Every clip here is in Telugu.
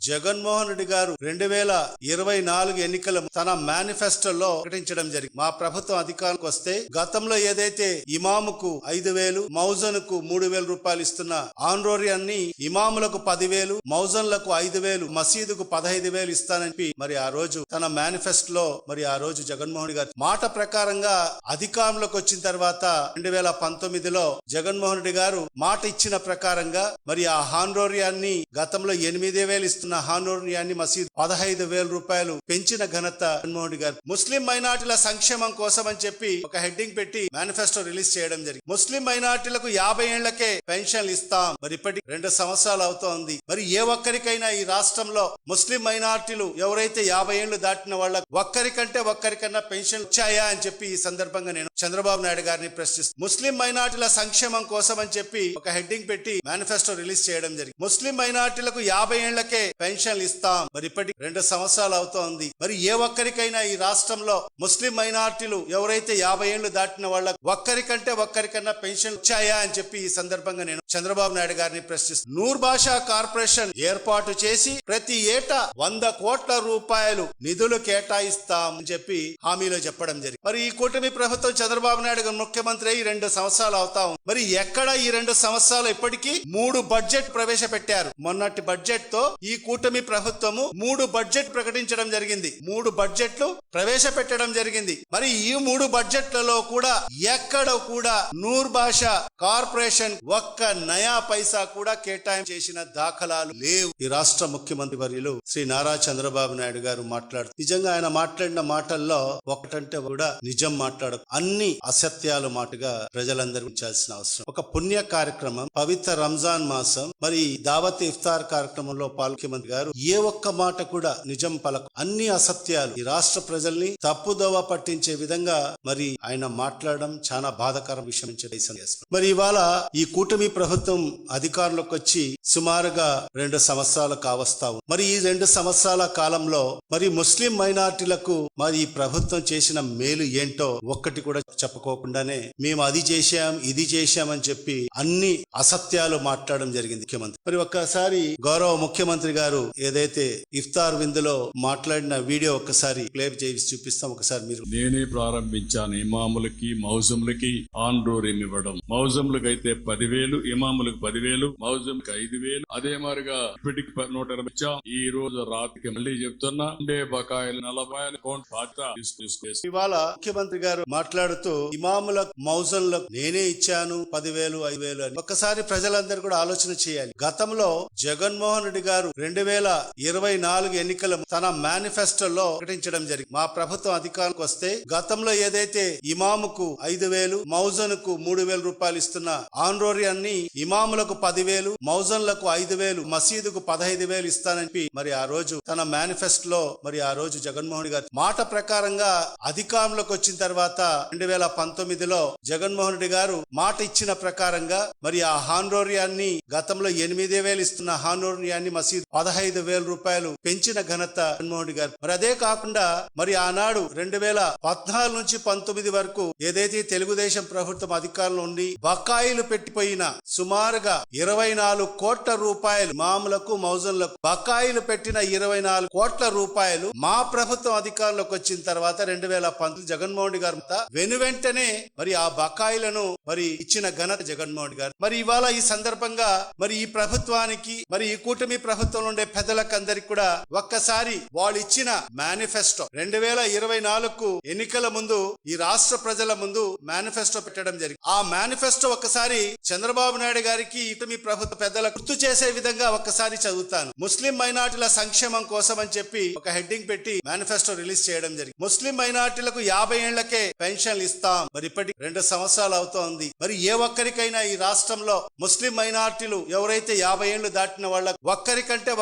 జగన్మోహన్ రెడ్డి గారు 2024 ఎన్నికల తన మేనిఫెస్టోలో ప్రకటించడం జరిగింది. మా ప్రభుత్వం అధికారానికి వస్తే గతంలో ఏదైతే ఇమాముకు 5,000, మౌజన్కు 3,000 రూపాయలు ఇస్తున్న ఆన్రోరియాన్ని ఇమాములకు 10,000, మౌజన్లకు 5,000, మసీదుకు 15,000 ఇస్తానని మరి ఆ రోజు తన మేనిఫెస్టోలో మరి ఆ రోజు జగన్మోహన్ గారు మాట ప్రకారంగా అధికారంలోకి వచ్చిన తర్వాత 2019లో జగన్మోహన్ రెడ్డి గారు మాట ఇచ్చిన ప్రకారంగా మరి ఆ హాన్రోరియాన్ని గతంలో 8,000 ఇస్తున్న హాన్రోరియాన్ని మసీద్ 15,000 రూపాయలు పెంచిన ఘనత జగన్మోహన్ రెడ్డి గారు. ముస్లిం మైనార్టీల సంక్షేమం కోసం అని చెప్పి ఒక హెడ్డింగ్ పెట్టి మేనిఫెస్టో రిలీజ్ చేయడం జరిగింది. ముస్లిం మైనార్టీలకు 50 ఏళ్లకే పెన్షన్లు ఇస్తాం. మరి ఇప్పటికి 2 సంవత్సరాలు అవుతోంది. మరి ఏ ఒక్కరికైనా ఈ రాష్ట్రంలో ముస్లిం మైనార్టీలు ఎవరైతే 50 ఏళ్లు దాటిన వాళ్ళకు ఒక్కరికన్నా పెన్షన్ వచ్చాయా అని చెప్పి ఈ సందర్భంగా నేను చంద్రబాబు నాయుడు గారిని ప్రశ్నిస్తాను. ముస్లిం మైనార్టీల సంక్షేమం కోసం అని చెప్పి ఒక హెడ్డింగ్ పెట్టి మేనిఫెస్టో రిలీజ్ చేయడం జరిగింది. ముస్లిం మైనార్టీలకు 50 ఏళ్లకే పెన్షన్లు ఇస్తాం. మరి ఇప్పటికి 2 సంవత్సరాలు అవుతోంది. మరి ఏ ఒక్కరికైనా ఈ రాష్ట్రంలో ముస్లిం మైనార్టీలు ఎవరైతే 50 ఏళ్లు దాటిన వాళ్ళకు ఒక్కరికన్నా పెన్షన్ వచ్చాయా అని చెప్పి ఈ సందర్భంగా నేను చంద్రబాబు నాయుడు గారిని ప్రశ్నిస్తాను. నూర్ భాషా కార్పొరేషన్ ఏర్పాటు చేసి ప్రతి ఏటా 100 కోట్ల రూపాయలు నిధులు కేటాయిస్తాం అని చెప్పి హామీలో చెప్పడం జరిగింది. మరి ఈ కూటమి ప్రభుత్వం చంద్రబాబు నాయుడు గారు ముఖ్యమంత్రి అయి 2 సంవత్సరాలు అవుతా ఉంది. మరి ఎక్కడ ఈ 2 సంవత్సరాలు ఇప్పటికీ 3 బడ్జెట్ ప్రవేశపెట్టారు. మొన్నటి బడ్జెట్ తో ఈ కూటమి ప్రభుత్వము 3 బడ్జెట్ ప్రకటించడం జరిగింది. 3 బడ్జెట్లు ప్రవేశపెట్టడం జరిగింది. మరి ఈ 3 బడ్జెట్లలో కూడా ఎక్కడ కూడా నూర్ భాషా కార్పొరేషన్ ఒక్క నయా పైసా కూడా కేటాయింపు చేసిన దాఖలాలు లేవు. ఈ రాష్ట్ర ముఖ్యమంత్రి వర్యులు శ్రీ నారా చంద్రబాబు నాయుడు గారు మాట్లాడుతూ నిజంగా ఆయన మాట్లాడిన మాటల్లో ఒకటంటే కూడా నిజం మాట్లాడదు, అన్ని అసత్యాలు మాటగా ప్రజలందరూ ఉంచాల్సిన అవసరం. ఒక పుణ్య కార్యక్రమం, పవిత్ర రంజాన్ మాసం, మరి దావత్ ఇఫ్తార్ కార్యక్రమంలో ముఖ్యమంత్రి గారు ఏ ఒక్క మాట కూడా నిజం పలకు, అన్ని అసత్యాలు ఈ రాష్ట్ర ప్రజల్ని తప్పుదోవ పట్టించే విధంగా మరి ఆయన మాట్లాడడం చాలా బాధాకర విషయం. మరి ఇవాళ ఈ కూటమి ప్రభుత్వం అధికారంలోకి వచ్చి సుమారుగా 2 సంవత్సరాలు కావస్తావు. మరి ఈ 2 సంవత్సరాల కాలంలో మరి ముస్లిం మైనార్టీలకు మరి ఈ ప్రభుత్వం చేసిన మేలు ఏంటో ఒక్కటి కూడా చెప్పుకోకుండానే మేము అది చేశాం ఇది చేశామని చెప్పి అన్ని అసత్యాలు మాట్లాడడం జరిగింది ముఖ్యమంత్రి. మరి ఒక్కసారి గౌరవ ముఖ్యమంత్రి గారు ఏదైతే ఇఫ్తార్ విందులో మాట్లాడిన వీడియో ఒక్కసారి ప్లే చేసి చూపిస్తాం. ఒకసారి మీరు. నేనే ప్రారంభించాను ఇమాములకి మౌజంలకి ఆన్రోరియం ఇవ్వడం. మౌజంలకు అయితే 10,000, ఇమాములకు 10,000, మౌజంకి 5,000. అదే మారిగా ఇప్పటికి 120 ఈ రోజు రాత్రికి మళ్ళీ చెప్తున్నా ఉండే బకాయిలు 40 అకౌంట్ ఇవాళ ముఖ్యమంత్రి గారు మాట్లాడుతూ ఇమాములకు మౌజంలకు నేనే ఇచ్చాను 10,000, 5,000 అని. ఒక్కసారి ప్రజలందరూ కూడా ఆలోచన చేయాలి. గతంలో జగన్మోహన్ రెడ్డి గారు 2024 ఎన్నికల తన మేనిఫెస్టోలో ప్రకటించడం జరిగింది. మా ప్రభుత్వం అధికారానికి వస్తే గతంలో ఏదైతే ఇమాముకు 5,000, మౌజన్కు 3,000 రూపాయలు ఇస్తున్న ఆన్రోరియాన్ని ఇమాములకు 10,000, మౌజన్లకు 5,000, మసీదుకు 15,000 ఇస్తానని మరి ఆ రోజు తన మేనిఫెస్టోలో మరి ఆ రోజు జగన్మోహన్ రెడ్డి గారు మాట ప్రకారంగా అధికారంలోకి వచ్చిన తర్వాత 2019లో జగన్మోహన్ రెడ్డి గారు మాట ఇచ్చిన ప్రకారంగా మరి ఆ హాన్రోరియాన్ని గతంలో 8,000 ఇస్తున్న హాన్రోరియాన్ని మసీద్ 15,000 రూపాయలు పెంచిన ఘనత జగన్మోహన్ రెడ్డి గారు. మరి అదే కాకుండా మరి ఆనాడు 2014 నుంచి 19 వరకు ఏదైతే తెలుగుదేశం ప్రభుత్వం అధికారంలో ఉండి బకాయిలు పెట్టిపోయిన సుమారుగా 24 కోట్ల రూపాయలు మామూలకు మౌజన్లకు బకాయిలు పెట్టిన 24 కోట్ల రూపాయలు మా ప్రభుత్వం అధికారంలోకి వచ్చిన తర్వాత 2019 జగన్మోహన్ రెడ్డి గారు వెనువెంటనే మరి ఆ బకాయిలను మరి ఇచ్చిన ఘనత జగన్మోహన్ రెడ్డి గారు. మరి ఇవాళ ఈ సందర్భంగా మరి ఈ ప్రభుత్వానికి మరి ఈ కూటమి ప్రభుత్వంలో ఉండే పెద్దలకందరికి కూడా ఒక్కసారి వాళ్ళు ఇచ్చిన మేనిఫెస్టో 2024 ఎన్నికల ముందు ఈ రాష్ట్ర ప్రజల ముందు మేనిఫెస్టో పెట్టడం జరిగింది. ఆ మేనిఫెస్టో ఒక్కసారి చంద్రబాబు నాయుడు గారికి మీ ప్రభుత్వ పెద్దలకు గుర్తు చేసే విధంగా ఒక్కసారి చదువుతాను. ముస్లిం మైనార్టీల సంక్షేమం కోసం అని చెప్పి ఒక హెడ్డింగ్ పెట్టి మేనిఫెస్టో రిలీజ్ చేయడం జరిగింది. ముస్లిం మైనార్టీలకు 50 ఏళ్లకే పెన్షన్లు ఇస్తాం. మరి ఇప్పటికి 2 సంవత్సరాలు అవుతోంది. మరి ఏ ఒక్కరికైనా ఈ రాష్ట్రంలో ముస్లిం మైనార్టీలు ఎవరైతే 50 ఏళ్లు దాటిన వాళ్ళకు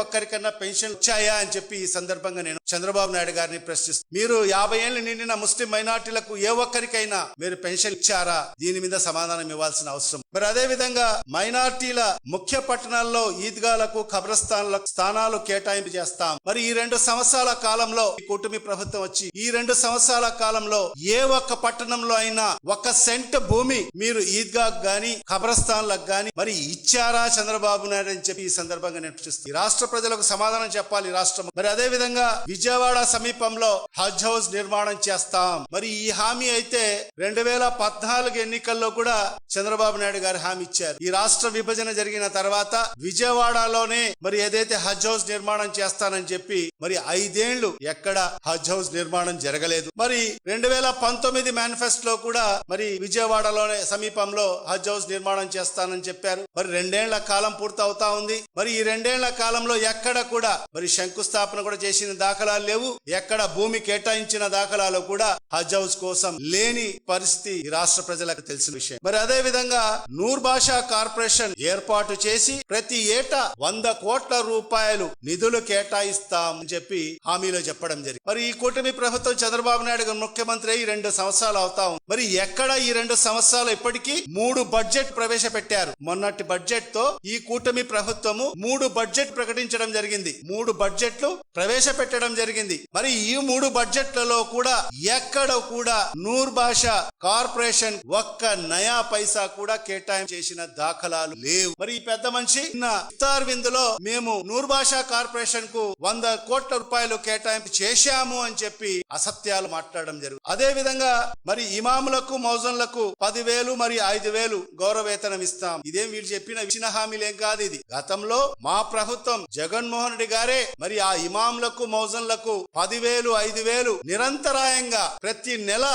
ఒక్కరికన్నా పెన్షన్ వచ్చాయా అని చెప్పి ఈ సందర్భంగా నేను చంద్రబాబు నాయుడు గారిని ప్రశ్నిస్తాను. మీరు 50 ఏళ్లు నిండిన ముస్లిం మైనార్టీలకు ఏ ఒక్కరికైనా మీరు పెన్షన్ ఇచ్చారా? దీని మీద సమాధానం ఇవ్వాల్సిన అవసరం. మరి అదే విధంగా మైనార్టీల ముఖ్య పట్టణాల్లో ఈద్గాలకు ఖబరస్థాన్లకు స్థానాలు కేటాయింపు చేస్తాం. మరి ఈ 2 సంవత్సరాల కాలంలో ఈ కూటమి ప్రభుత్వం వచ్చి ఈ 2 సంవత్సరాల కాలంలో ఏ ఒక్క పట్టణంలో అయినా 1 సెంట్ భూమి మీరు ఈద్గా గాని ఖబరస్థాన్లకు గాని మరి ఇచ్చారా చంద్రబాబు నాయుడు అని చెప్పి ఈ సందర్భంగా నేను ప్రశ్నిస్తున్నాను. ఈ రాష్ట్ర ప్రజలకు సమాధానం చెప్పాలి రాష్ట్రం. మరి అదే విధంగా విజయవాడ సమీపంలో హజ్ హౌస్ నిర్మాణం చేస్తాం. మరి ఈ హామీ అయితే 2014 ఎన్నికల్లో కూడా చంద్రబాబు నాయుడు గారు హామీ ఇచ్చారు. ఈ రాష్ట్ర విభజన జరిగిన తర్వాత విజయవాడలోనే మరి ఏదైతే హజ్ హౌస్ నిర్మాణం చేస్తానని చెప్పి మరి 5 ఏళ్లు ఎక్కడ హజ్ హౌస్ నిర్మాణం జరగలేదు. మరి 2019 మేనిఫెస్టోలో కూడా మరి విజయవాడలోనే సమీపంలో హజ్ హౌస్ నిర్మాణం చేస్తానని చెప్పారు. మరి 2 ఏళ్ల కాలం పూర్తవుతా ఉంది. మరి ఈ 2 ఏళ్ల కాలంలో ఎక్కడ కూడా మరి శంకుస్థాపన కూడా చేసిన దాఖలాలు లేవు. ఎక్కడ భూమి కేటాయించిన దాఖలాలు కూడా హజ్ హౌస్ కోసం లేని పరిస్థితి ఈ రాష్ట్ర ప్రజలకు తెలిసిన విషయం. మరి అదే విధంగా నూర్ భాషా కార్పొరేషన్ ఏర్పాటు చేసి ప్రతి ఏటా 100 కోట్ల రూపాయలు నిధులు కేటాయిస్తామని చెప్పి హామీలో చెప్పడం జరిగింది. మరి ఈ కూటమి ప్రభుత్వం చంద్రబాబు నాయుడు గారు ముఖ్యమంత్రి అయి 2 సంవత్సరాలు అవుతా ఉంది. మరి ఎక్కడ ఈ 2 సంవత్సరాలు ఇప్పటికీ 3 బడ్జెట్ ప్రవేశపెట్టారు. మొన్నటి బడ్జెట్ తో ఈ కూటమి ప్రభుత్వము 3 బడ్జెట్ ప్రకటించడం జరిగింది. 3 బడ్జెట్లు ప్రవేశపెట్టడం జరిగింది. మరి ఈ 3 బడ్జెట్లలో కూడా ఎక్కడ కూడా నూర్ భాషా కార్పొరేషన్ 1 నయా పైసా కూడా కేటాయింపు చేసిన దాఖలాలు లేవు. మరి ఈ పెద్ద మనిషి ఇఫ్తార్ విందులో మేము నూర్ భాషా కార్పొరేషన్ కు 100 కోట్ల రూపాయలు కేటాయింపు చేశాము అని చెప్పి అసత్యాలు మాట్లాడడం జరుగుతుంది. అదే విధంగా మరి ఇమాములకు మౌజన్లకు 10,000 మరి 5,000 గౌరవ వేతనం ఇస్తాం. ఇదేం వీళ్ళు ఇచ్చిన హామీలేం కాదు. ఇది గతంలో మా ప్రభుత్వం జగన్మోహన్ రెడ్డి గారే మరి ఆ ఇమాములకు మౌజన్లకు 10,000 5,000 నిరంతరాయంగా ప్రతి నెల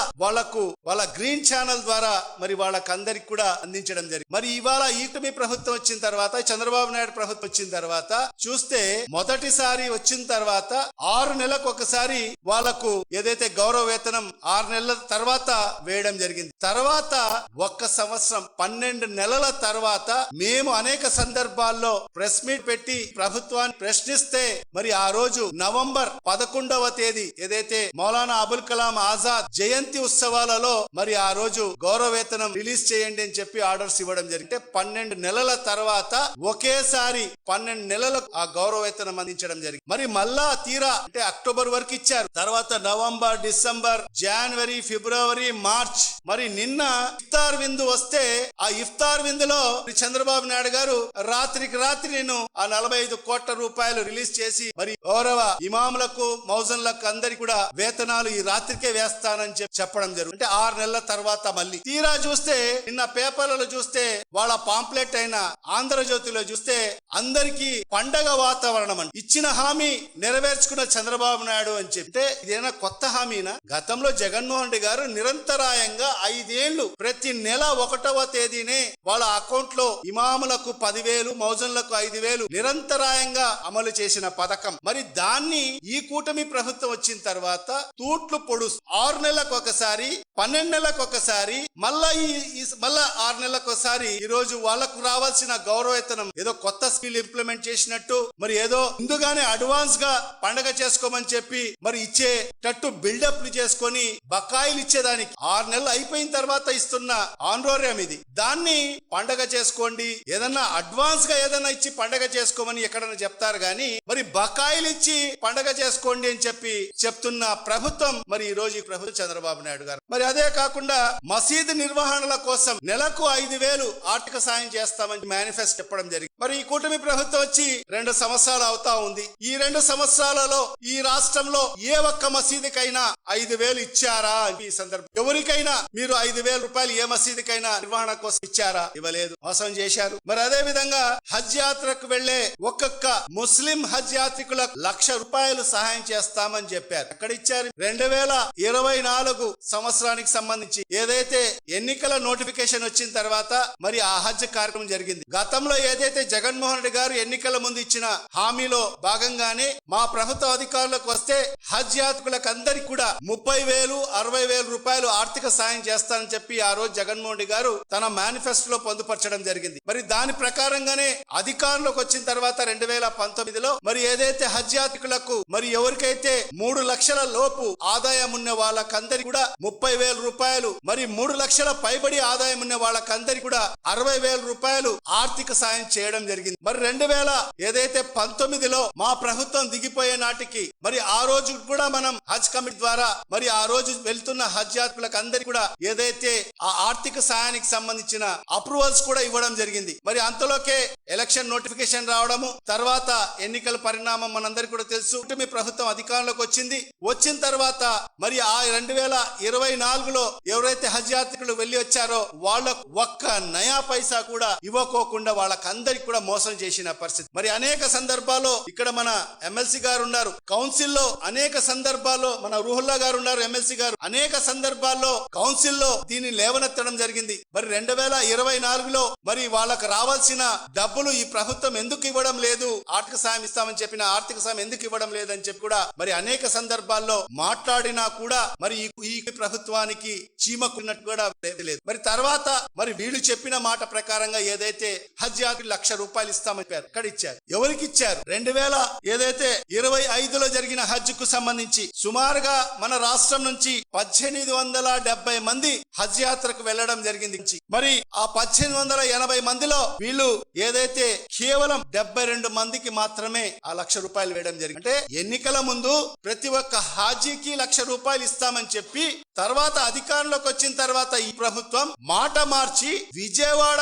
వాళ్ళ గ్రీన్ ఛానల్ ద్వారా మరి వాళ్ళకందరికి కూడా అందించడం జరిగింది. మరి ఇవాళ ఈటమి ప్రభుత్వం వచ్చిన తర్వాత చంద్రబాబు నాయుడు ప్రభుత్వం వచ్చిన తర్వాత చూస్తే మొదటిసారి వచ్చిన తర్వాత 6 నెలలకు ఒకసారి వాళ్లకు ఏదైతే గౌరవ వేతనం 6 నెలల తర్వాత వేయడం జరిగింది. తర్వాత 1 సంవత్సరం 12 నెలల తర్వాత మేము అనేక సందర్భాల్లో ప్రెస్ మీట్ పెట్టి ప్రభుత్వాన్ని ప్రశ్నిస్తే మరి ఆ రోజు నవంబర్ 11వ తేదీ ఏదైతే మౌలానా అబుల్ కలాం ఆజాద్ జయంతి ఉత్సవాలలో మరి ఆ రోజు గౌరవ వేతనం రిలీజ్ చేయండి అని చెప్పి ఆర్డర్స్ ఇవ్వడం జరిగింది. 12 నెలల తర్వాత ఒకేసారి 12 నెలలకు ఆ గౌరవ వేతనం అందించడం జరిగింది. మరి మళ్ళా తీరా అంటే అక్టోబర్ వరకు ఇచ్చారు. తర్వాత నవంబర్ డిసెంబర్ జనవరి ఫిబ్రవరి మార్చ్ మరి నిన్న ఇఫ్తార్ విందు వస్తే ఆ ఇఫ్తార్ విందులో చంద్రబాబు నాయుడు గారు రాత్రికి రాత్రి నేను ఆ 45 కోట్ల రూపాయలు రిలీజ్ చేసి మరి గౌరవ ఇమాములకు మౌజన్లకు అందరికి కూడా వేతనాలు ఈ రాత్రికే వేస్తానని చెప్పడం జరుగుతుంది. అంటే 6 నెలల తర్వాత మళ్ళీ తీరా చూస్తే నిన్న పేపర్లలో చూస్తే వాళ్ళ పాంప్లెట్ అయిన ఆంధ్రజ్యోతిలో చూస్తే అందరికీ పండగ వాతావరణం అని ఇచ్చిన హామీ నెరవేర్చుకున్న చంద్రబాబు నాయుడు అని చెప్తే ఇదేనా కొత్త హామీనా? గతంలో జగన్మోహన్ రెడ్డి గారు నిరంతరాయంగా 5 ఏళ్లు ప్రతి నెల 1వ తేదీనే వాళ్ళ అకౌంట్ లో ఇమాములకు 10,000 మౌజన్లకు 5,000 నిరంతరాయంగా అమలు చేసిన పథకం. మరి దాన్ని ఈ కూటమి ప్రభుత్వం వచ్చిన తర్వాత తూట్లు పొడుసు 6 నెలలకు ఒకసారి 12 నెలలకు ఒకసారి మళ్ళా 6 నెలలకు ఒకసారి ఈ రోజు వాళ్ళకు రావాల్సిన గౌరవేతనం ఏదో కొత్త స్కీల్ ఇంప్లిమెంట్ చేసినట్టు మరి ఏదో ముందుగానే అడ్వాన్స్ గా పండగ చేసుకోమని చెప్పి మరి ఇచ్చేటట్టు బిల్డప్ చేసుకొని బకాయిలు ఇచ్చేదానికి 6 నెలలు అయిపోయిన తర్వాత ఇస్తున్న ఆన్రోర్యం ఇది. దాన్ని పండగ చేసుకోండి ఏదన్నా అడ్వాన్స్ గా ఏదన్నా ఇచ్చి పండగ చేసుకోమని ఎక్కడన్నా చెప్తారు గాని మరి బకాయిలు ఇచ్చి పండగ చేసుకోండి అని చెప్పి చెప్తున్న ప్రభుత్వం మరి ఈ రోజు ఈ ప్రభుత్వం చంద్రబాబు నాయుడు గారు. మరి అదే కాకుండా మసీదు నిర్వహణల కోసం నెలకు 5,000 ఆర్థిక సాయం చేస్తామని మేనిఫెస్టో చెప్పడం జరిగింది. మరి ఈ కూటమి ప్రభుత్వం వచ్చి 2 సంవత్సరాలు అవుతా ఉంది. ఈ 2 సంవత్సరాలలో ఈ రాష్ట్రంలో ఏ ఒక్క మసీదుకైనా 5,000 ఇచ్చారా? ఈ సందర్భం ఎవరికైనా మీరు 5,000 రూపాయలు ఏ మసీదుకైనా నిర్వహణ కోసం ఇచ్చారా? ఇవ్వలేదు, మోసం చేశారు. మరి అదే విధంగా హజ్ యాత్రకు వెళ్లే ఒక్కొక్క ముస్లిం హజ్ యాత్రికులకు 1,00,000 రూపాయలు సహాయం చేస్తామని చెప్పారు. ఎక్కడ ఇచ్చారు? 2024 సంవత్సరానికి సంబంధించి ఏదైతే ఎన్నికల నోటిఫికేషన్ వచ్చిన తర్వాత మరి ఆ హజ్ కార్యక్రమం జరిగింది. గతంలో ఏదైతే జగన్మోహన్ రెడ్డి గారు ఎన్నికల ముందు ఇచ్చిన హామీలో భాగంగానే మా ప్రభుత్వ అధికారులకు వస్తే హజ్ యాత్రికులకు అందరికి కూడా 30,000 60,000 రూపాయలు ఆర్థిక సాయం చేస్తానని చెప్పి ఆ రోజు జగన్మోహన్ రెడ్డి గారు తన మేనిఫెస్టోలో పొందుపరచడం జరిగింది. మరి దాని ప్రకారంగానే అధికారంలోకి వచ్చిన తర్వాత 2019లో మరి ఏదైతే హజ్ యాత్రికులకు మరి ఎవరికైతే 3 లక్షల లోపు ఆదాయం ఉన్న వాళ్ళకందరికి కూడా 30,000 రూపాయలు మరి 3 లక్షల పైబడి ఆదాయం ఉన్న వాళ్ళకందరికి అందరికి కూడా 60,000 రూపాయలు ఆర్థిక సాయం చేయడం జరిగింది. మరి 2019లో మా ప్రభుత్వం దిగిపోయే నాటికి మరి ఆ రోజు కూడా మనం హజ్ కమిటీ ద్వారా మరి ఆ రోజు వెళ్తున్న హజ్ యాత్రికులకు అందరికి కూడా ఏదైతే ఆ ఆర్థిక సాయానికి సంబంధించిన అప్రూవల్స్ కూడా ఇవ్వడం జరిగింది. మరి అంతలోకే ఎలక్షన్ నోటిఫికేషన్ రావడము, తర్వాత ఎన్నికల పరిణామం మనందరికీ కూడా తెలుసు. మీ ప్రభుత్వం అధికారంలోకి వచ్చిన తర్వాత మరి ఆ 2024లో ఎవరైతే హజ్ యాత్రికులు వెళ్లి వచ్చారో వాళ్ళకు ఒక్క నయా పైసా కూడా ఇవ్వకోకుండా వాళ్ళకందరికి కూడా మోసం చేసిన పరిస్థితి. మరి అనేక సందర్భాల్లో ఇక్కడ మన ఎమ్మెల్సీ గారు ఉన్నారు, కౌన్సిల్లో అనేక సందర్భాల్లో మన రూహుల్లా గారు ఉన్నారు, ఎమ్మెల్సీ గారు అనేక సందర్భాల్లో కౌన్సిల్లో దీన్ని లేవనెత్తడం జరిగింది. మరి 2024లో మరి వాళ్ళకు రావాల్సిన డబ్బులు ఈ ప్రభుత్వం ఎందుకు ఇవ్వడం లేదు, ఆర్థిక సాయం ఇస్తామని చెప్పిన ఆర్థిక సాయం ఎందుకు ఇవ్వడం లేదని చెప్పి కూడా మరి అనేక సందర్భాల్లో మాట్లాడినా కూడా మరి ఈ ప్రభుత్వానికి చీమకున్నట్టు కూడా లేదు. మరి తర్వాత మరి వీళ్ళు చెప్పిన మాట ప్రకారంగా ఏదైతే హజ్ యాత్రికి 1,00,000 రూపాయలు ఇస్తామని ఎక్కడ ఇచ్చారు, ఎవరికి ఇచ్చారు? 2025లో జరిగిన హజ్ కు సంబంధించి సుమారుగా మన రాష్ట్రం నుంచి 1870 మంది హజ్ యాత్రకు వెళ్లడం జరిగింది. మరి ఆ 1880 మందిలో వీళ్ళు ఏదైతే కేవలం 72 మందికి మాత్రమే ఆ 1,00,000 రూపాయలు వేయడం జరిగింది. అంటే ఎన్నికల ముందు ప్రతి ఒక్క హాజీకి 1,00,000 రూపాయలు ఇస్తామని చెప్పి తర్వాత అధికారంలోకి వచ్చిన తర్వాత ఈ ప్రభుత్వం మాట మార్చి విజయవాడ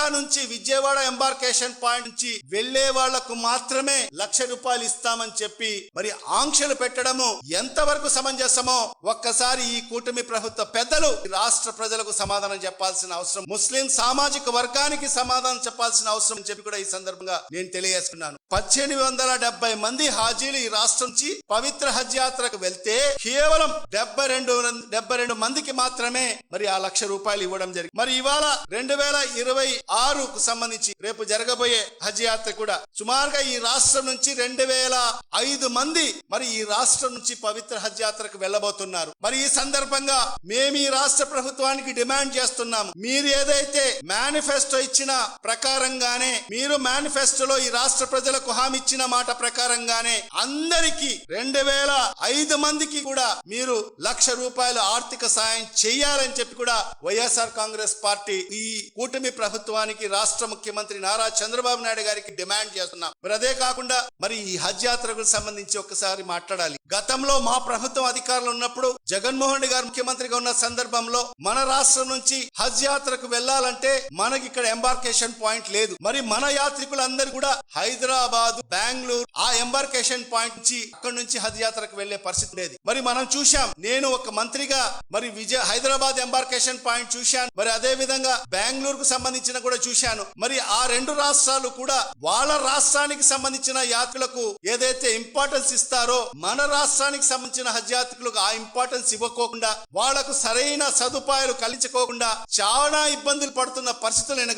ఎంబార్కేషన్ పాయింట్ నుంచి వెళ్లే వాళ్లకు మాత్రమే 1,00,000 రూపాయలు ఇస్తామని చెప్పి మరి ఆంక్షలు పెట్టడము ఎంతవరకు సమంజసమో ఒక్కసారి ఈ కూటమి ప్రభుత్వ పెద్దలు రాష్ట్ర ప్రజలకు సమాధానం చెప్పాల్సిన అవసరం, ముస్లిం సామాజిక వర్గానికి సమాధానం చెప్పాల్సిన అవసరం అని చెప్పి కూడా ఈ సందర్భంగా నేను తెలియజేస్తున్నాను. 1870 మంది హాజీలు ఈ రాష్ట్రం నుంచి పవిత్ర హజ్ యాత్రకు వెళ్తే కేవలం 72 మందికి మాత్రమే మరి ఆ 1,00,000 రూపాయలు ఇవ్వడం జరిగింది. మరి ఇవాళ 2026కు సంబంధించి రేపు జరగబోయే హజ్ యాత్ర కూడా సుమారుగా ఈ రాష్ట్రం నుంచి 2,005 మంది మరి ఈ రాష్ట్రం నుంచి పవిత్ర హజ్ యాత్రకు వెళ్ళబోతున్నారు. మరి ఈ సందర్భంగా మేము ఈ రాష్ట్ర ప్రభుత్వానికి డిమాండ్ చేస్తున్నాము, మీరు ఏదైతే మేనిఫెస్టో ఇచ్చిన ప్రకారంగానే, మీరు మేనిఫెస్టోలో ఈ రాష్ట్ర ప్రజలకు హామీ ఇచ్చిన మాట ప్రకారంగానే అందరికీ 2,005 మందికి కూడా మీరు 1,00,000 రూపాయలు ఆర్థిక సాయం చేయాలని చెప్పి కూడా వైఎస్ఆర్ కాంగ్రెస్ పార్టీ ఈ కూటమి ప్రభుత్వానికి రాష్ట్ర ముఖ్యమంత్రి నారా చంద్రబాబు నాయుడు గారికి డిమాండ్ చేస్తున్నాం. మరి అదే కాకుండా మరి ఈ హజ్ యాత్రకు సంబంధించి ఒక్కసారి మాట్లాడాలి. గతంలో మా ప్రభుత్వం అధికారంలో ఉన్నప్పుడు జగన్మోహన్ రెడ్డి గారు ముఖ్యమంత్రిగా ఉన్న సందర్భంలో మన రాష్ట్రం నుంచి హజ్ యాత్రకు వెళ్లాలంటే మనకి ఇక్కడ ఎంబార్కేషన్ పాయింట్ లేదు. మరి మన యాత్రికులందరూ కూడా హైదరాబాద్, బెంగళూరు ఆ ఎంబార్కేషన్ పాయింట్ నుంచి అక్కడి నుంచి హజ్ యాత్రకు వెళ్లే పరిస్థితి లేదు. మరి మనం చూశాం, నేను ఒక మంత్రిగా మరి హైదరాబాద్ ఎంబార్కేషన్ పాయింట్ చూశాను, మరి అదే విధంగా బెంగళూరుకు సంబంధించిన కూడా చూశాను. మరి ఆ రెండు రాష్ట్రాలు కూడా వాళ్ళ రాష్ట్రానికి సంబంధించిన యాత్రికులకు ఏదైతే ఇంపార్టెన్స్ ఇస్తారో మన రాష్ట్రానికి సంబంధించిన హజ్ యాత్రికులకు ఆ ఇంపార్టెన్స్ ఇవ్వకోకుండా వాళ్లకు సరైన సదుపాయాలు కల్పించుకోకుండా చాలా ఇబ్బందులు పడుతున్న పరిస్థితులు నేను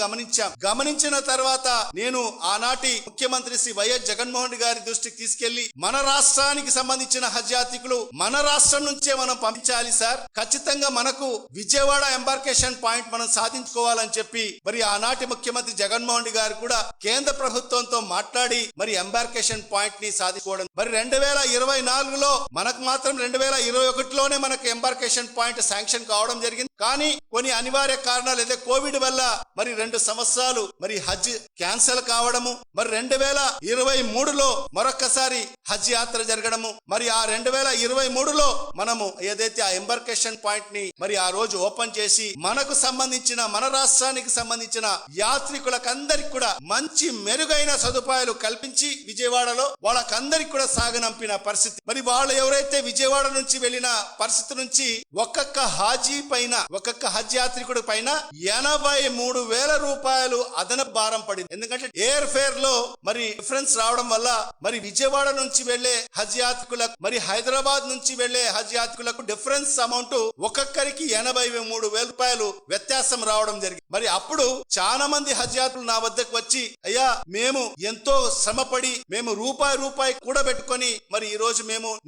గమనించిన తర్వాత నేను ఆనాటి ముఖ్యమంత్రి శ్రీ వైఎస్ జగన్మోహన్ రెడ్డి గారి దృష్టికి తీసుకెళ్లి మన రాష్ట్రానికి సంబంధించిన హజ్ యాత్రికులు మన రాష్ట్రం నుంచే మనం పంపించాలి సార్, ఖచ్చితంగా మనకు విజయవాడ ఎంబార్కేషన్ పాయింట్ మనం సాధించుకోవాలని చెప్పి మరి ఆనాటి ముఖ్యమంత్రి జగన్మోహన్ రెడ్డి గారు కూడా కేంద్ర ప్రభుత్వంతో మాట్లాడి మరి ఎంబార్కేషన్ పాయింట్ ని సాధించుకోవడం. మరి 2024లో మనకు మాత్రం 2021లోనే మనకు ఎంబార్కేషన్ పాయింట్ శాంక్షన్ కావడం జరిగింది. కానీ కొన్ని అనివార్య కారణాలు అయితే కోవిడ్ వల్ల మరి 2 సంవత్సరాలు మరి హజ్ క్యాన్సిల్ కావడము, మరి 2023లో మరొకసారి హజ్ యాత్ర జరగడము, మరి ఆ 2023లో మనము ఏదైతే ఆ ఎంబార్కేషన్ పాయింట్ ని మరి ఆ రోజు ఓపెన్ చేసి మనకు సంబంధించిన మన రాష్ట్రానికి సంబంధించిన యాత్రికులకందరికి కూడా మంచి మెరుగైన సదుపాయాలు కల్పించి విజయవాడలో వాళ్ళకందరికి కూడా సాగనంపిన పరిస్థితి. మరి వాళ్ళు ఎవరైతే విజయవాడ నుంచి వెళ్లిన పరిస్థితి నుంచి ఒక్కొక్క హాజీ పైన ఒక్కొక్క హజ్ యాత్రికుడి పైన 83,000 రూపాయలు అదనపు భారం పడింది. ఎందుకంటే ఎయిర్ ఫేర్ లో మరి డిఫరెన్స్ రావడం వల్ల మరి విజయవాడ నుంచి వెళ్లే హజ్ యాత్రికులకు మరి హైదరాబాద్ నుంచి వెళ్లే హజ్ యాత్రికులకు డిఫరెన్స్ అమౌంట్ ఒక్కొక్కరికి 83,000 రూపాయలు వ్యత్యాసం రావడం జరిగింది. మరి అప్పుడు చాలా మంది హజ్ యాత్రికులు నా వద్దకు వచ్చి, అయ్యా మేము ఎంతో శ్రమపడి మేము రూపాయి కూడబెట్టుకొని మరి ఈ రోజు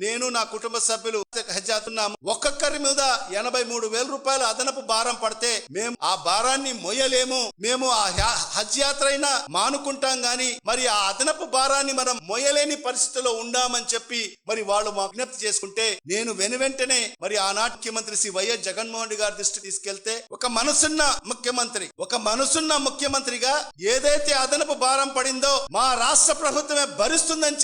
నేను నా కుటుంబ సభ్యులు హజ్ యాత్రున్నాము, ఒక్కొక్కరి మీద 83,000 రూపాయల అదనపు భారం పడితే మేము ఆ భారాన్ని మొయ్యలేము, మేము ఆ హజ్ యాత్ర అయినా మానుకుంటాం గాని మరి ఆ అదనపు భారాన్ని మనం మొయ్యలేని పరిస్థితిలో ఉండామని చెప్పి మరి వాళ్ళు మా విజ్ఞప్తి చేసుకుంటే నేను వెనువెంటనే మరి ఆనాటి ముఖ్యమంత్రి శ్రీ వైఎస్ జగన్మోహన్ రెడ్డి గారి దృష్టికి తీసుకెళ్తే ఒక మనసున్న ముఖ్యమంత్రిగా ఏదైతే అదనపు భారం పడిందో మా రాష్ట్ర ప్రభుత్వమే భరిస్తుందని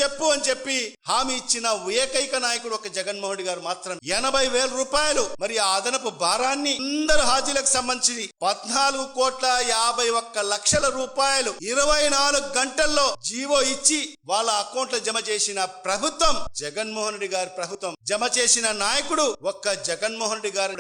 చెప్పి హామీ ఇచ్చిన ఏకైక నాయకుడు ఒక జగన్మోహన్ రెడ్డి గారు మాత్రం 80,000 రూపాయలు మరి ఆ అదనపు భారాన్ని అందరు హాజీలకు సంబంధించి 14,51,00,000 రూపాయలు 24 గంటల్లో జీవో ఇచ్చి వాళ్ళ అకౌంట్ లో జమ చేసిన ప్రభుత్వం జగన్మోహన్ రెడ్డి గారి ప్రభుత్వం. జమ చేసిన నాయకుడు ఒక్క జగన్మోహన్ రెడ్డి గారు.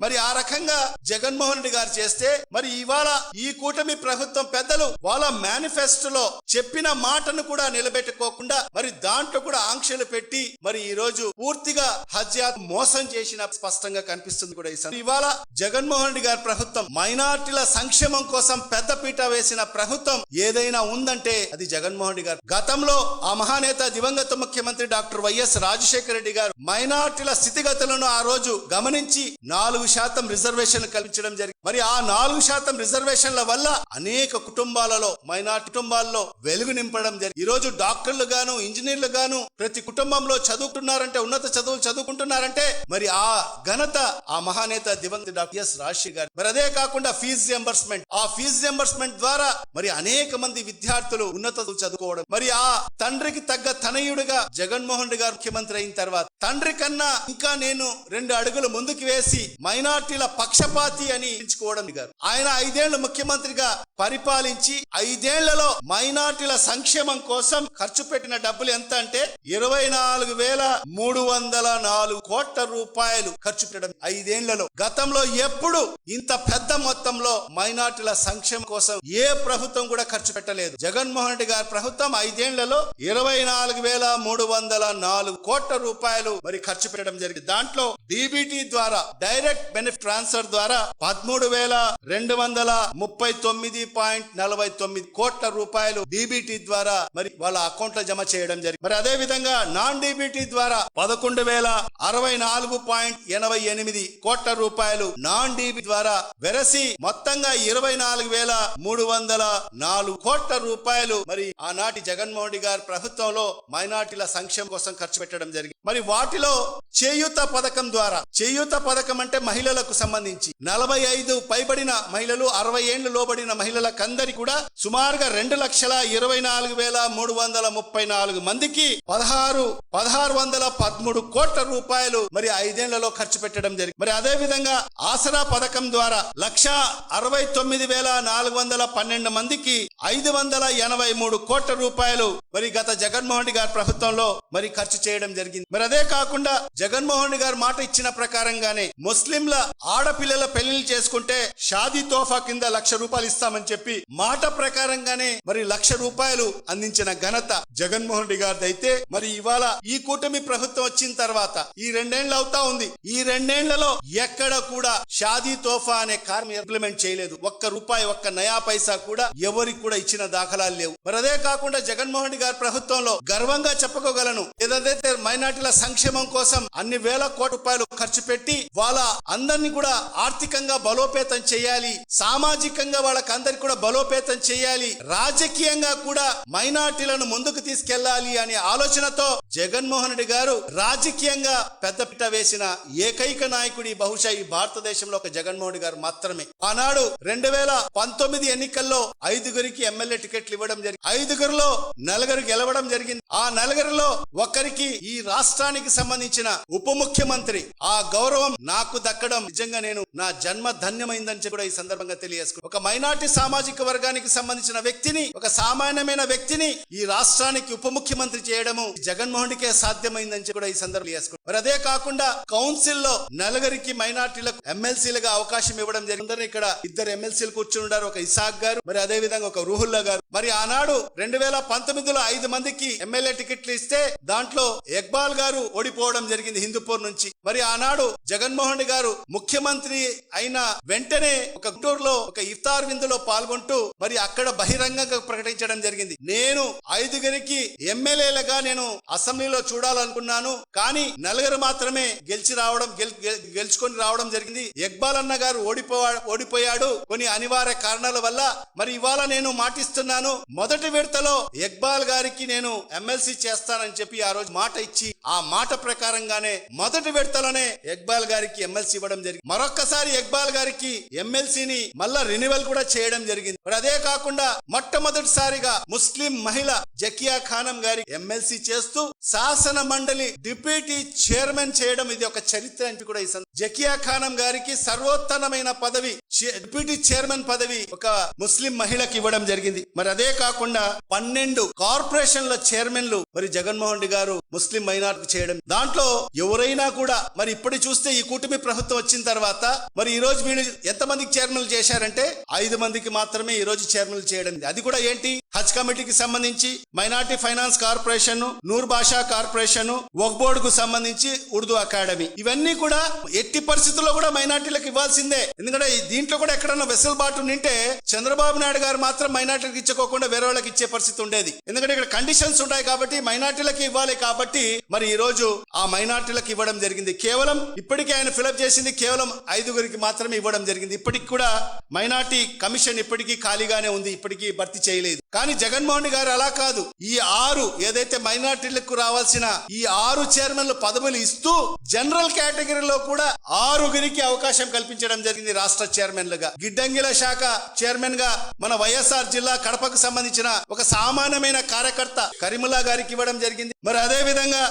మరి ఆ రకంగా జగన్మోహన్ రెడ్డి గారు చేస్తే మరి ఇవాళ ఈ కూటమి ప్రభుత్వం పెద్దలు వాళ్ళ మేనిఫెస్టోలో చెప్పిన మాటను కూడా నిలబెట్టుకోకుండా మరి దాంట్లో కూడా ఆంక్షలు పెట్టి మరి ఈ రోజు పూర్తిగా హజ్ యాత్ర మోసం చేసిన స్పష్టంగా కనిపిస్తుంది కూడా. ఇవాళ జగన్మోహన్ రెడ్డి గారి ప్రభుత్వం మైనార్టీల సంక్షేమం కోసం పెద్దపీట వేసిన ప్రభుత్వం ఏదైనా ఉందంటే అది జగన్మోహన్ రెడ్డి గారు. గతంలో ఆ మహానేత దివంగత ముఖ్యమంత్రి డాక్టర్ వైఎస్ రాజశేఖర రెడ్డి గారు మైనార్టీల స్థితిగతులను ఆ రోజు గమనించి 4% రిజర్వేషన్ కల్పించడం జరిగింది. మరి ఆ 4% రిజర్వేషన్ల వల్ల అనేక కుటుంబాలలో మైనార్టీ కుటుంబాల్లో వెలుగు నింపడం జరిగింది. ఈ రోజు డాక్టర్లు గాను ఇంజనీర్లు గాను ప్రతి కుటుంబంలో చదువుకుంటున్నారంటే, ఉన్నత చదువులు చదువుకుంటున్నారంటే మరి ఆ ఘనత ఆ మహానేత దివంగత డాక్టర్ ఎస్ రాజశేఖర్ గారు. మరి అదే కాకుండా ఫీజు రింబర్స్మెంట్ ద్వారా మరి అనేక మంది విద్యార్థులు ఉన్నత చదువుకోవడం. మరి ఆ తండ్రికి తగ్గ తనయుడిగా జగన్మోహన్ రెడ్డి గారు ముఖ్యమంత్రి అయిన తర్వాత తండ్రి కన్నా ఇంకా నేను 2 అడుగులు ముందుకు వేసి మైనార్టీల పక్షపాతి అని ఎంచుకోవడం గారు. ఆయన 5 ఏళ్లు ముఖ్యమంత్రిగా పరిపాలించి 5 ఏళ్లలో మైనార్టీల సంక్షేమం కోసం ఖర్చు పెట్టిన డబ్బులు ఎంత అంటే 24,304 కోట్ల రూపాయలు ఖర్చు పెట్టడం 5 ఏళ్లలో. గతంలో ఎప్పుడు ఇంత పెద్ద మొత్తంలో మైనార్టీల సంక్షేమం కోసం ఏ ప్రభుత్వం కూడా ఖర్చు పెట్టలేదు. జగన్మోహన్ రెడ్డి గారి ప్రభుత్వం 5 ఏళ్లలో 24,304 కోట్ల రూపాయలు మరి ఖర్చు పెట్టడం జరిగింది. దాంట్లో డీబీటీ ద్వారా డైరెక్ట్ బెనిఫిట్ ట్రాన్స్ఫర్ ద్వారా 13,239.49 కోట్ల రూపాయలు డీబీటీ ద్వారా మరి వాళ్ళ అకౌంట్ లో జమ చేయడం జరిగింది. మరి అదే విధంగా నాన్ డీబీటీ ద్వారా 11,064.88 కోట్ల రూపాయలు నాన్ డీబీ ద్వారా వెరసి మొత్తంగా 24,304 కోట్ల రూపాయలు మరి ఆనాటి జగన్మోహన్ రెడ్డి గారి ప్రభుత్వంలో మైనార్టీల సంక్షేమం కోసం ఖర్చు పెట్టడం జరిగింది. మరి వాటిలో చేయూత పథకం అంటే మహిళలకు సంబంధించి 45 పైబడిన మహిళలు 60 ఏళ్లు లోబడిన మహిళలకందరి కూడా సుమారుగా 2,24,334 మందికి 1,613 కోట్ల రూపాయలు మరి 5 ఏళ్లలో ఖర్చు పెట్టడం జరిగింది. మరి అదే విధంగా ఆసరా పథకం ద్వారా 1,69,412 మందికి 583 కోట్ల రూపాయలు మరి గత జగన్మోహన్ రెడ్డి గారి ప్రభుత్వంలో మరి ఖర్చు చేయడం జరిగింది. మరి అదే కాకుండా జగన్మోహన్ రెడ్డి గారు మాట ఇచ్చిన ప్రకారంగానే ముస్లింల ఆడపిల్లల పెళ్లిళ్ళు చేసుకుంటే షాదీ తోఫా కింద 1,00,000 రూపాయలు ఇస్తామని చెప్పి మాట ప్రకారంగానే మరి 1,00,000 రూపాయలు అందించిన ఘనత జగన్మోహన్ రెడ్డి గారిది. అయితే మరి ఇవాళ ఈ కూటమి ప్రభుత్వం వచ్చిన తర్వాత ఈ 2 ఏళ్లు అవుతా ఉంది. ఈ 2 ఏళ్లలో ఎక్కడ కూడా షాదీ తోఫా అనే కార్యం ఇంప్లిమెంట్ చేయలేదు. ఒక్క రూపాయి, ఒక్క నయా పైసా కూడా ఎవరికి కూడా ఇచ్చిన దాఖలాలు లేవు. మరి అదే కాకుండా జగన్మోహన్ రెడ్డి గారి ప్రభుత్వంలో గర్వంగా చెప్పుకోగలను, ఏదైతే మైనార్టీల సంక్షేమం కోసం అన్ని వేల కోట్ల రూపాయలు ఖర్చు పెట్టి వాళ్ళ అందరినీ కూడా ఆర్థికంగా బలోపేతం చేయాలి, సామాజికంగా వాళ్ళకందరికి కూడా బలోపేతం చేయాలి, రాజకీయంగా కూడా మైనార్టీలను ముందుకు తీసుకెళ్లాలి అనే ఆలోచనతో జగన్మోహన్ రెడ్డి గారు రాజకీయంగా పెద్దపీట వేసిన ఏకైక నాయకుడు బహుశా ఈ భారతదేశంలో ఒక జగన్మోహన్ రెడ్డి గారు మాత్రమే. ఆనాడు 2019 ఎన్నికల్లో 5గురికి ఎమ్మెల్యే టికెట్లు ఇవ్వడం జరిగింది. 5గురిలో 4 గెలవడం జరిగింది. ఆ 4లో ఒకరికి ఈ రాష్ట్రానికి సంబంధించిన ఉప ముఖ్యమంత్రి ఆ గౌరవం నాకు దక్కడం నిజంగా నేను నా జన్మ ధన్యమైందని కూడా ఈ సందర్భంగా తెలియజేసుకున్నాను. ఒక మైనార్టీ సామాజిక వర్గానికి సంబంధించిన వ్యక్తిని, ఒక సామాన్యమైన వ్యక్తిని ఈ రాష్ట్రానికి ఉప ముఖ్యమంత్రి చేయడము జగన్మోహన్ రెడ్డికే సాధ్యమైందని కూడా ఈ సందర్భంగా తెలియజేసుకున్నాను. మరి అదే కాకుండా కౌన్సిల్ లో 4 మైనార్టీలకు ఎమ్మెల్సీలుగా అవకాశం ఇవ్వడం జరిగింది. ఇక్కడ 2 ఎమ్మెల్సీలు కూర్చుని ఉన్నారు, ఒక ఇసాక్ గారు, మరి అదే విధంగా ఒక రూహుల్లా గారు. మరి ఆనాడు 2019లో 5 మందికి ఎమ్మెల్యే టికెట్లు ఇస్తే దాంట్లో ఇక్బాల్ గారు ఓడిపోవడం జరిగింది హిందూపూర్ నుంచి. మరి ఆనాడు జగన్మోహన్ రెడ్డి గారు ముఖ్యమంత్రి అయిన వెంటనే ఒక గుంటూరులో ఒక ఇఫ్తార్ విందులో పాల్గొంటూ మరి అక్కడ బహిరంగంగా ప్రకటించడం జరిగింది. నేను 5గురికి ఎమ్మెల్యేలుగా నేను అసెంబ్లీలో చూడాలనుకున్నాను, కానీ 4 మాత్రమే గెలుచుకొని రావడం జరిగింది. ఇక్బాల్ అన్న గారు ఓడిపోయాడు కొన్ని అనివార్య కారణాల వల్ల. మరి ఇవాళ నేను మాటిస్తున్నాను, మొదటి విడతలో ఇక్బాల్ గారికి నేను ఎమ్మెల్సీ చేస్తానని చెప్పి ఆ రోజు మాట ఇచ్చి ఆ మాట ప్రకారంగానే మొదటి విడతలోనే ఇక్బాల్ గారికి ఎమ్మెల్సీ ఇవ్వడం జరిగింది. మరొక్కసారి ఇక్బాల్ గారికి ఎమ్మెల్సీని మళ్ళా రెన్యువల్ కూడా చేయడం జరిగింది. మరి అదే కాకుండా మొట్టమొదటిసారిగా ముస్లిం మహిళ జకియా ఖానం గారి ఎమ్మెల్సీ చేస్తూ శాసన మండలి డిప్యూటీ చైర్మన్ చేయడం ఇది ఒక చరిత్ర అని కూడా ఈ జకియా ఖానం గారికి సర్వోత్తమమైన పదవి డిప్యూటీ చైర్మన్ పదవి ఒక ముస్లిం మహిళకి ఇవ్వడం జరిగింది. మరి అదే కాకుండా 12 కార్పొరేషన్ల చైర్మన్లు మరి జగన్మోహన్ రెడ్డి గారు ముస్లిం మైనార్టీ చేయడం. దాంట్లో ఎవరైనా కూడా మరి ఇప్పుడు చూస్తే ఈ కూటమి ప్రభుత్వం వచ్చిన తర్వాత మరి ఈ రోజు వీళ్ళు ఎంతమందికి చైర్మన్లు చేశారంటే 5 మందికి మాత్రమే ఈ రోజు చైర్మన్లు చేయడం. అది కూడా ఏంటి, హజ్ కమిటీకి సంబంధించి, మైనార్టీ ఫైనాన్స్ కార్పొరేషన్, నూర్ భాషా కార్పొరేషన్, వక్ఫ్ బోర్డు కు సంబంధించి ఉర్దూ అకాడమీ, ఇవన్నీ కూడా ఎట్టి పరిస్థితుల్లో కూడా మైనార్టీలకు ఇవ్వాల్సిందే. ఎందుకంటే దీంట్లో కూడా ఎక్కడన్నా వెసులుబాటు నింటే చంద్రబాబు నాయుడు గారు మాత్రం మైనార్టీలకు ఇచ్చుకోకుండా వేరే వాళ్ళకి ఇచ్చే పరిస్థితి ఉండేది. ఎందుకంటే ఇక్కడ కండిషన్స్ ఉంటాయి కాబట్టి మైనార్టీలకు ఇవ్వాలి కాబట్టి మరి ఈ రోజు ఆ మైనార్టీలకు ఇవ్వడం జరిగింది. కేవలం ఇప్పటికీ ఆయన ఫిలప్ చేసింది కేవలం 5గురికి మాత్రమే ఇవ్వడం జరిగింది. ఇప్పటికి కూడా మైనార్టీ కమిషన్ ఇప్పటికీ ఖాళీగానే ఉంది, ఇప్పటికీ భర్తీ చేయలేదు. కానీ జగన్మోహన్ రెడ్డి గారు అలా కాదు, ఈ 6 ఏదైతే మైనార్టీలకు రావాల్సిన ఈ 6 చైర్మన్ల పదవులు ఇస్తూ జనరల్ కేటగిరీలో కూడా 6గురికి అవకాశం కల్పించడం జరిగింది రాష్ట్ర చైర్మన్లుగా. గిడ్డంగిల శాఖ చైర్మన్ గా మన వైఎస్ఆర్ జిల్లా కడపకు సంబంధించిన ఒక సామాన్యమైన కార్యకర్త కరీముల్లా గారికి ఇవ్వడం జరిగింది. మరి అదే విధంగా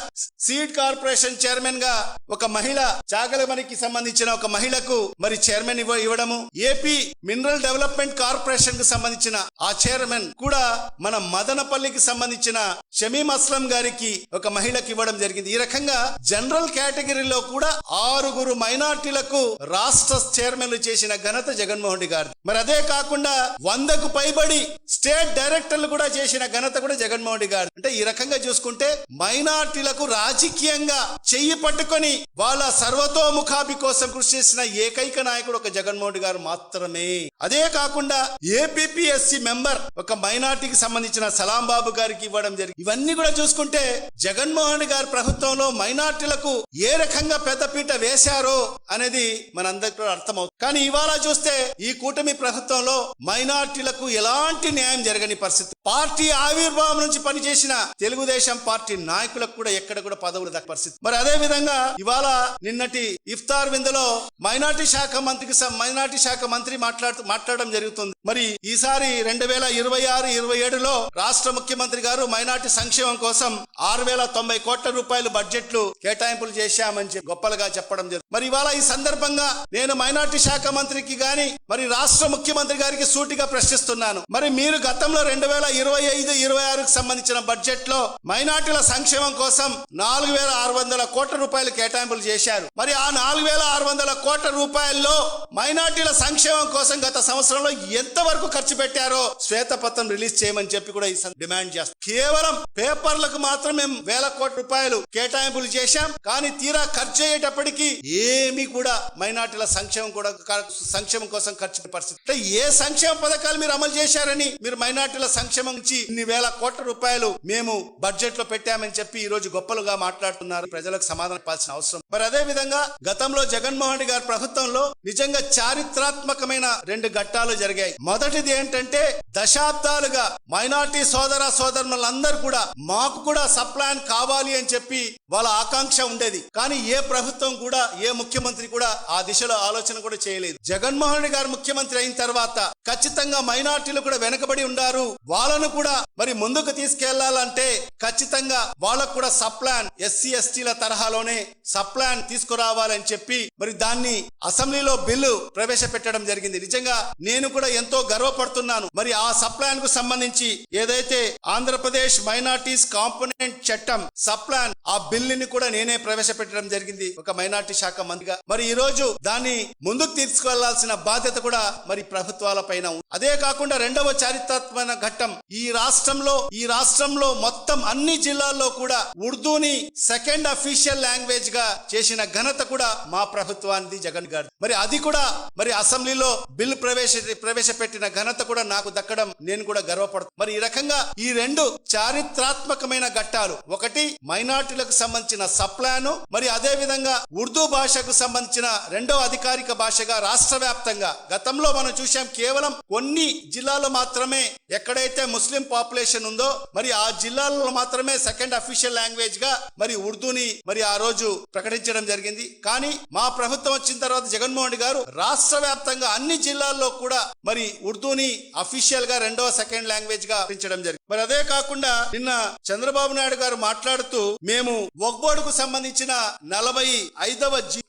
సీడ్ కార్పొరేషన్ చైర్మన్ గా ఒక మహిళ చాగలమరికి సంబంధించిన ఒక మహిళకు మరి చైర్మన్ ఇవ్వడము, ఏపీ మినరల్ డెవలప్మెంట్ కార్పొరేషన్ కు సంబంధించిన ఆ చైర్మన్ కూడా మన మదనపల్లికి సంబంధించిన షమీం అస్లం గారికి ఒక మహిళకి ఇవ్వడం జరిగింది. ఈ రకంగా జనరల్ కేటగిరీలో కూడా 6 మైనార్టీలకు రాష్ట్ర చైర్మన్లు చేసిన ఘనత జగన్మోహన్ రెడ్డి గారు. మరి అదే కాకుండా 100కు పైబడి స్టేట్ డైరెక్టర్లు కూడా చేసిన ఘనత కూడా జగన్మోహన్ రెడ్డి గారు. అంటే ఈ రకంగా చూసుకుంటే మైనార్టీలకు రాజకీయంగా చెయ్యి పట్టుకొని వాళ్ళ సర్వతోముఖాభి కోసం కృషి చేసిన ఏకైక నాయకుడు ఒక జగన్మోహన్ రెడ్డి గారు మాత్రమే. అదే కాకుండా ఏపీఎస్సి మెంబర్ ఒక మైనార్టీకి సంబంధించిన సలాం బాబు గారికి ఇవ్వడం జరిగింది. ఇవన్నీ కూడా చూసుకుంటే జగన్మోహన్ రెడ్డి గారి ప్రభుత్వంలో మైనార్టీలకు ఏ రకంగా పెద్దపీట వేశారో అనేది మనందరికీ అర్థమవుతుంది. కానీ ఇవాళ చూస్తే ఈ కూటమి ప్రభుత్వంలో మైనార్టీలకు ఎలాంటి న్యాయం జరగని పరిస్థితి. పార్టీ ఆవిర్భావం నుంచి పనిచేసిన తెలుగుదేశం పార్టీ నాయకులకు కూడా ఎక్కడ కూడా పదవులు దక్క పరిస్థితి. మరి అదే విధంగా ఇవాళ నిన్నటి ఇఫ్తార్ విందులో మైనార్టీ శాఖ మంత్రి మాట్లాడడం జరుగుతుంది. మరి ఈసారి 2026-27లో రాష్ట్ర ముఖ్యమంత్రి గారు మైనార్టీ సంక్షేమం కోసం 6,090 కోట్ల రూపాయలు బడ్జెట్లు కేటాయింపులు చేశామని చెప్పి గొప్పలుగా చెప్పడం జరుగుతుంది. మరి ఇవాళ ఈ సందర్భంగా నేను మైనార్టీ శాఖ మంత్రికి గాని మరి రాష్ట్ర ముఖ్యమంత్రి గారికి సూటిగా ప్రశ్నిస్తున్నాను. మరి మీరు గతంలో 2025-26కు సంబంధించిన బడ్జెట్ లో మైనార్టీల సంక్షేమం కోసం 4,600 కోట్ల రూపాయలు కేటాయింపులు చేశారు. మరి ఆ 4,600 కోట్ల రూపాయల్లో మైనార్టీల సంక్షేమం కోసం గత సంవత్సరంలో ఎంతవరకు ఖర్చు పెట్టారో శ్వేతపత్రం రిలీజ్ చేయమని చెప్పి కూడా ఈ డిమాండ్ చేస్తాం. కేవలం పేపర్లకు మాత్రం మేము 1,000 కోట్ల రూపాయలు కేటాయింపులు చేశాం, కానీ తీరా ఖర్చు అయ్యేటప్పటికీ ఏమీ కూడా మైనార్టీల సంక్షేమం కోసం ఖర్చు పరిస్థితి. అంటే ఏ సంక్షేమ పథకాలు మీరు అమలు చేశారని మీరు మైనార్టీల సంక్షేమం నుంచి ఇన్ని 1,000 కోట్ల రూపాయలు మేము బడ్జెట్ లో పెట్టామని చెప్పి ఈ రోజు గొప్పలుగా మాట్లాడుతున్నారు. ప్రజలకు సమాధానం ఇవ్వాల్సిన అవసరం. మరి అదే విధంగా గతంలో జగన్మోహన్ రెడ్డి గారి ప్రభుత్వంలో నిజంగా చారిత్రాత్మకమైన 2 ఘట్టాలు జరిగాయి. మొదటిది ఏంటంటే దశాబ్దాలుగా మైనార్టీ సోదరులందరూ కూడా మాకు కూడా సప్లాన్ కావాలి అని చెప్పి వాళ్ళ ఆకాంక్ష ఉండేది. కానీ ఏ ప్రభుత్వం కూడా ఏ ముఖ్యమంత్రి కూడా ఆ దిశలో ఆలోచన కూడా చేయలేదు. జగన్మోహన్ రెడ్డి గారు ముఖ్యమంత్రి అయిన తర్వాత ఖచ్చితంగా మైనార్టీలు కూడా వెనకబడి ఉన్నారు, వాళ్ళను కూడా మరి ముందుకు తీసుకెళ్లాలంటే ఖచ్చితంగా వాళ్ళకు కూడా సప్లాన్ ఎస్సీ ఎస్టీల తరహాలోనే సప్లాన్ తీసుకురావాలని చెప్పి మరి దాన్ని అసెంబ్లీలో బిల్లు ప్రవేశపెట్టడం జరిగింది. నిజంగా నేను కూడా ఎంతో గర్వపడుతున్నాను. మరి ఆ సప్లాన్ కు సంబంధించి ఏదైతే ఆంధ్రప్రదేశ్ మైనార్టీస్ కాంపోనెంట్ చట్టం సప్లాన్ ఆ బిల్లుని కూడా నేనే ప్రవేశపెట్టడం జరిగింది ఒక మైనార్టీ శాఖ మంత్రిగా. మరి ఈ రోజు దాన్ని ముందుకు తీసుకెళ్లాల్సిన బాధ్యత కూడా మరి ప్రభుత్వాలపై పైన. అదే కాకుండా రెండవ చారిత్రాత్మక ఘట్టం, ఈ రాష్ట్రంలో మొత్తం అన్ని జిల్లాల్లో కూడా ఉర్దూని సెకండ్ అఫీషియల్ లాంగ్వేజ్ గా చేసిన ఘనత కూడా మా ప్రభుత్వానికి, జగన్ గారు. మరి అది కూడా మరి అసెంబ్లీలో బిల్లు ప్రవేశపెట్టిన ఘనత కూడా నాకు దక్కడం నేను కూడా గర్వపడుతున్నాను. మరి ఈ రకంగా ఈ రెండు చారిత్రాత్మకమైన ఘట్టాలు, ఒకటి మైనార్టీలకు సంబంధించిన సప్లాను, మరి అదే విధంగా ఉర్దూ భాషకు సంబంధించిన రెండో అధికారిక భాషగా రాష్ట్ర వ్యాప్తంగా గతంలో మనం చూసాం, కేవలం కొన్ని జిల్లాలో మాత్రమే ఎక్కడైతే ముస్లిం పాపులేషన్ ఉందో మరి ఆ జిల్లాల్లో మాత్రమే సెకండ్ అఫీషియల్ లాంగ్వేజ్ గా మరి ఉర్దూని మరి ఆ రోజు ప్రకటించడం జరిగింది. కానీ మా ప్రభుత్వం వచ్చిన తర్వాత జగన్మోహన్ రెడ్డి గారు రాష్ట్ర వ్యాప్తంగా అన్ని జిల్లాల్లో కూడా మరి ఉర్దూని అఫీషియల్ గా రెండో సెకండ్ లాంగ్వేజ్ గా ప్రకటించడం జరిగింది. మరి అదే కాకుండా నిన్న చంద్రబాబు నాయుడు గారు మాట్లాడుతూ మేము వక్ఫ్ బోర్డుకు సంబంధించిన